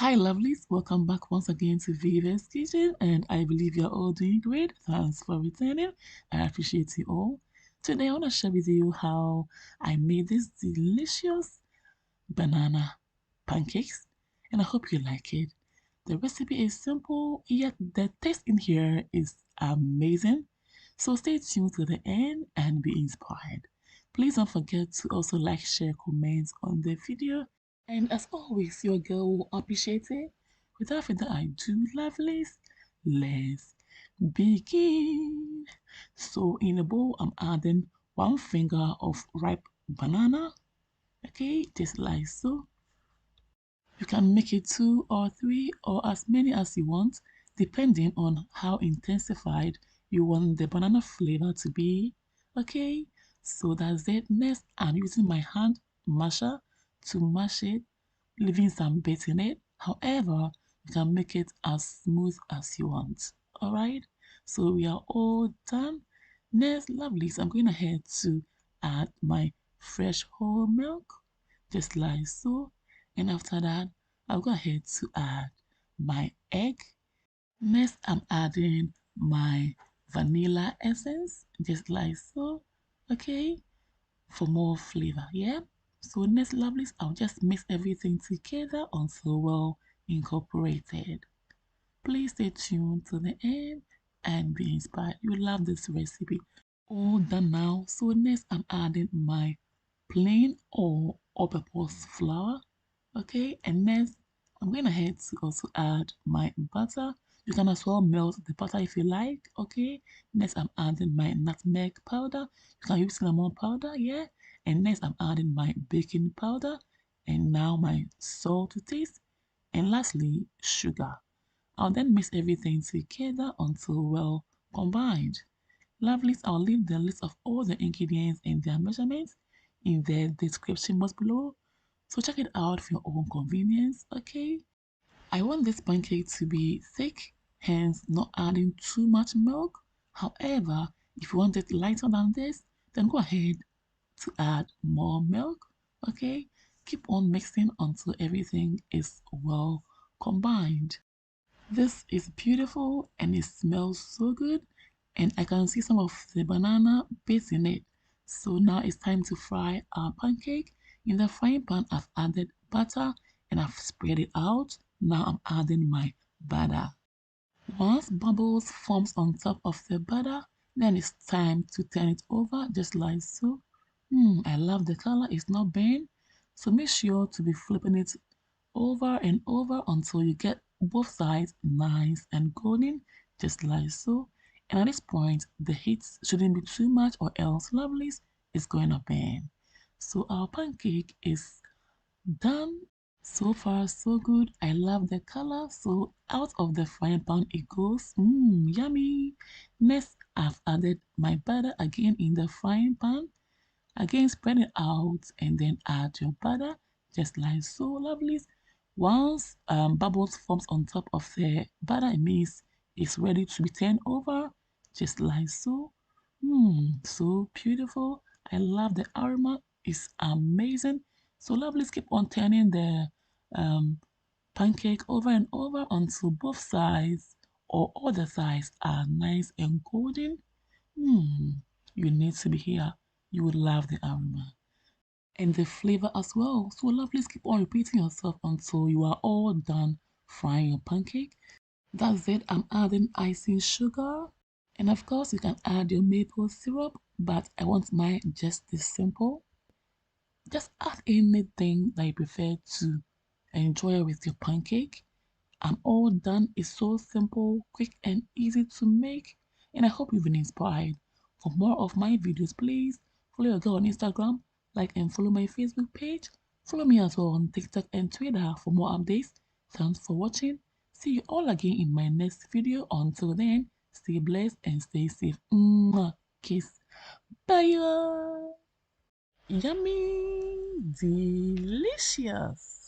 Hi lovelies, welcome back once again to Viva's Kitchen, and I believe you're all doing great. Thanks for returning. I appreciate you all. Today I want to share with you how I made this delicious banana pancakes, and I hope you like it. The recipe is simple, yet the taste in here is amazing. So stay tuned to the end and be inspired. Please don't forget to also like, share, comment on the video. And as always, your girl will appreciate it. Without further ado, lovelies, let's begin. So in a bowl, I'm adding 1 finger of ripe banana. Okay, just like so. You can make it 2 or 3 or as many as you want, depending on how intensified you want the banana flavor to be. Okay, so that's it. Next, I'm using my hand masher to mash it, leaving some bits in it. However, you can make it as smooth as you want. All right, so we are all done. Next, lovelies, I'm going ahead to add my fresh whole milk, just like so. And after that, I'll go ahead to add my egg. Next, I'm adding my vanilla essence, just like so. Okay, for more flavor, yeah? So next, lovelies, I'll just mix everything together until well incorporated. Please stay tuned to the end and be inspired. You love this recipe. All done now. So next, I'm adding my plain or all-purpose flour. Okay, and next I'm going ahead to also add my butter. You can as well melt the butter if you like. Okay, next I'm adding my nutmeg powder. You can use cinnamon powder, yeah. And next I'm adding my baking powder, and now my salt to taste, and lastly sugar. I'll then mix everything together until well combined. Lovelies, I'll leave the list of all the ingredients and their measurements in the description box below. So check it out for your own convenience, okay? I want this pancake to be thick, hence not adding too much milk. However, if you want it lighter than this, then go ahead to add more milk, okay? Keep on mixing until everything is well combined. This is beautiful and it smells so good, and I can see some of the banana bits in it. So now it's time to fry our pancake. In the frying pan, I've added butter and I've spread it out. Now I'm adding my butter. Once bubbles forms on top of the butter, then it's time to turn it over just like so. I love the color, it's not burnt. So make sure to be flipping it over and over until you get both sides nice and golden, just like so. And at this point, the heat shouldn't be too much or else lovelies is going to burn. So our pancake is done. So far, so good. I love the color. So out of the frying pan it goes. Yummy. Next, I've added my butter again in the frying pan. Again, spread it out and then add your butter, just like so, lovelies. Once bubbles forms on top of the butter, it means it's ready to be turned over, just like so. So beautiful. I love the aroma. It's amazing. So lovelies, keep on turning the um, pancake over and over until both sides or all the sides are nice and golden. You need to be here. You would love the aroma and the flavor as well. So lovelies, keep on repeating yourself until you are all done frying your pancake. That's it. I'm adding icing sugar. And of course, you can add your maple syrup, but I want mine just this simple. Just add anything that you prefer to enjoy with your pancake. I'm all done. It's so simple, quick, and easy to make. And I hope you've been inspired. For more of my videos, please follow your girl on Instagram, like and follow my Facebook page. Follow me as well on TikTok and Twitter for more updates. Thanks for watching. See you all again in my next video. Until then, stay blessed and stay safe. Mwah. Kiss. Bye. Yummy. Delicious.